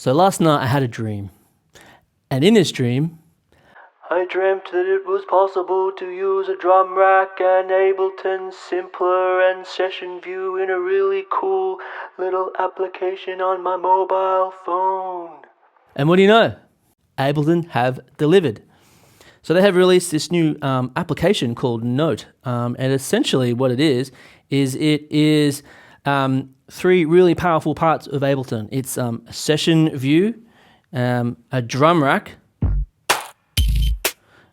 So last night I had a dream, and in this dream, I dreamt that it was possible to use a drum rack and Ableton Simpler and Session View in a really cool little application on my mobile phone. And what do you know? Ableton have delivered. So they have released this new application called Note, and essentially what it is three really powerful parts of Ableton. It's a session view, a drum rack,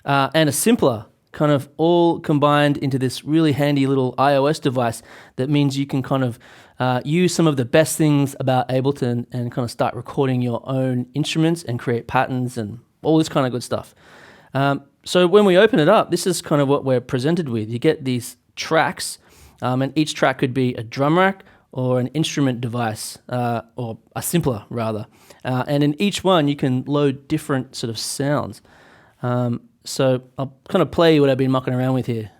and a simpler, kind of all combined into this really handy little iOS device that means you can kind of use some of the best things about Ableton and kind of start recording your own instruments and create patterns and all this kind of good stuff. So when we open it up, this is kind of what we're presented with. You get these tracks, and each track could be a drum rack or an instrument device, or a simpler rather. And in each one, you can load different sort of sounds. So I'll kind of play what I've been mucking around with here.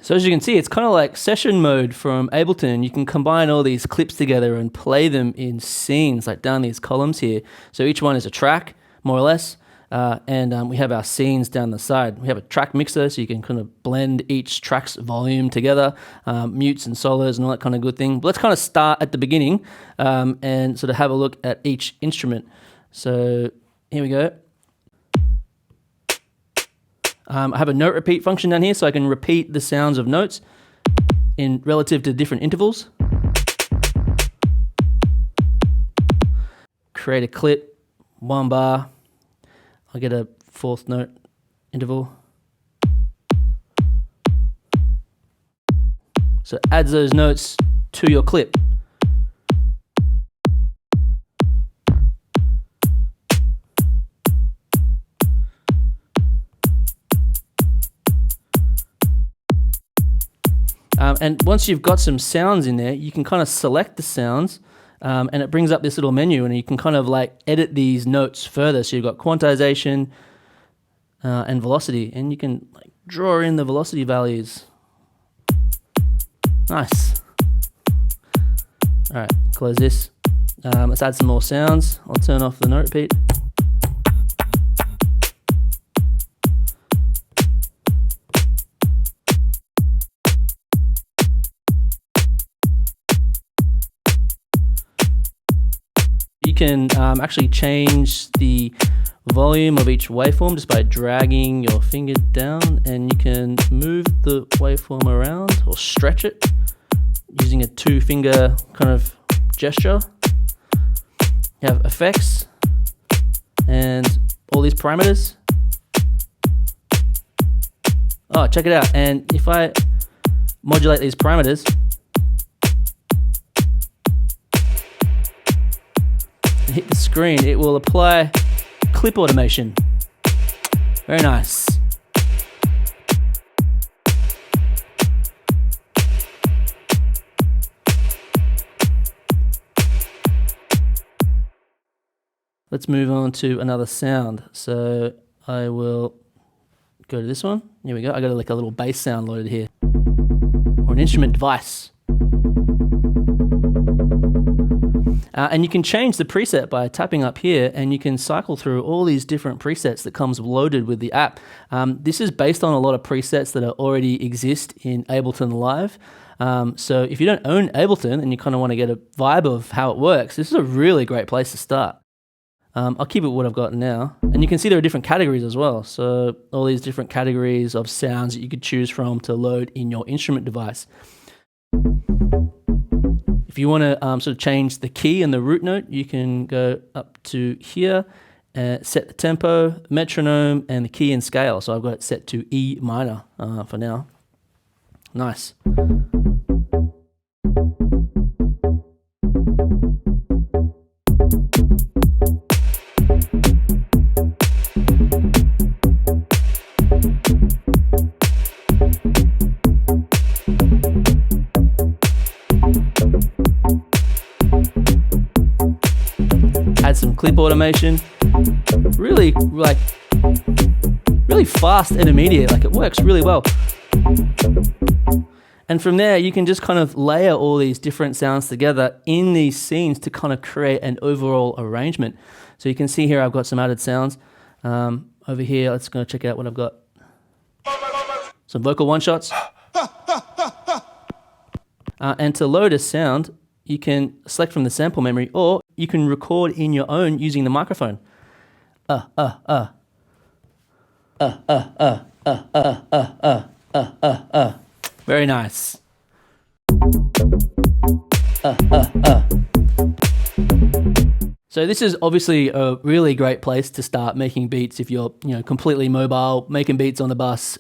So as you can see, it's kind of like session mode from Ableton. You can combine all these clips together and play them in scenes, like down these columns here. So each one is a track, more or less, and we have our scenes down the side. We have a track mixer, so you can kind of blend each track's volume together, mutes and solos and all that kind of good thing. But let's kind of start at the beginning and sort of have a look at each instrument. So here we go. I have a note repeat function down here, so I can repeat the sounds of notes in relative to different intervals. Create a clip, 1 bar. I'll get a 4th note interval. So it adds those notes to your clip. And once you've got some sounds in there, you can kind of select the sounds, and it brings up this little menu, and you can kind of like edit these notes further. So you've got quantization and velocity, and you can like draw in the velocity values. Nice. All right, close this. Let's add some more sounds. I'll turn off the note repeat. You can actually change the volume of each waveform just by dragging your finger down, and you can move the waveform around or stretch it using a 2-finger kind of gesture. You have effects and all these parameters. Oh, check it out. And if I modulate these parameters, hit the screen, it will apply clip automation. Very nice. Let's move on to another sound. So I will go to this one. Here we go. I got like a little bass sound loaded here, or an instrument device. And you can change the preset by tapping up here, and you can cycle through all these different presets that comes loaded with the app. This is based on a lot of presets that already exist in Ableton Live. So if you don't own Ableton and you kind of want to get a vibe of how it works, this is a really great place to start. I'll keep it what I've got now. And you can see there are different categories as well. So all these different categories of sounds that you could choose from to load in your instrument device. If you want to sort of change the key and the root note, you can go up to here, set the tempo, metronome, and the key and scale. So I've got it set to E minor for now. Nice. clip automation. Really fast and immediate, like it works really well. And from there, you can just kind of layer all these different sounds together in these scenes to kind of create an overall arrangement. So you can see here, I've got some added sounds. Over here, let's go check out what I've got. Some vocal one-shots. And to load a sound, you can select from the sample memory, or you can record in your own using the microphone. Very nice. So this is obviously a really great place to start making beats if you're, completely mobile, making beats on the bus,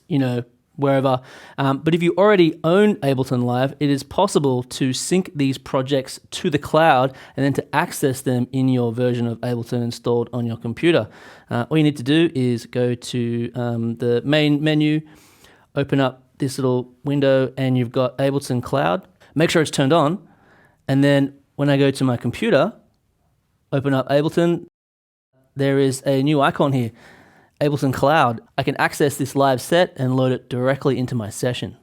wherever. But if you already own Ableton Live, it is possible to sync these projects to the cloud and then to access them in your version of Ableton installed on your computer. All you need to do is go to the main menu, open up this little window, and you've got Ableton Cloud. Make sure it's turned on. And then when I go to my computer, open up Ableton, there is a new icon here, Ableton Cloud. I can access this live set and load it directly into my session.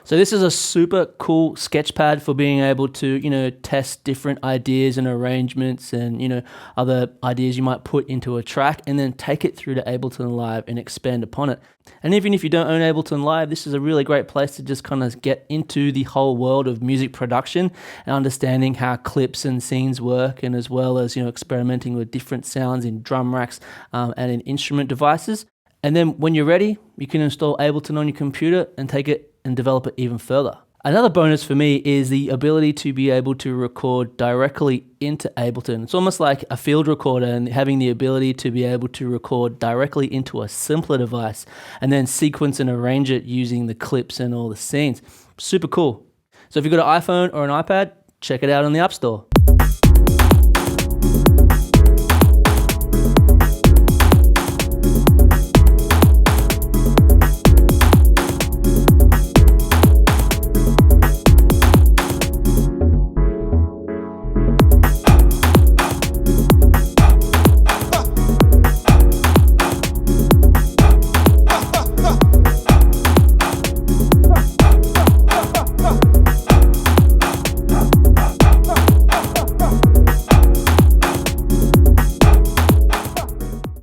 So this is a super cool sketchpad for being able to, test different ideas and arrangements and, other ideas you might put into a track and then take it through to Ableton Live and expand upon it. And even if you don't own Ableton Live, this is a really great place to just kind of get into the whole world of music production and understanding how clips and scenes work, and as well as, experimenting with different sounds in drum racks and in instrument devices. And then when you're ready, you can install Ableton on your computer and take it and develop it even further. Another bonus for me is the ability to be able to record directly into Ableton. It's almost like a field recorder, and having the ability to be able to record directly into a simpler device and then sequence and arrange it using the clips and all the scenes. Super cool. So if you've got an iPhone or an iPad, check it out on the App Store.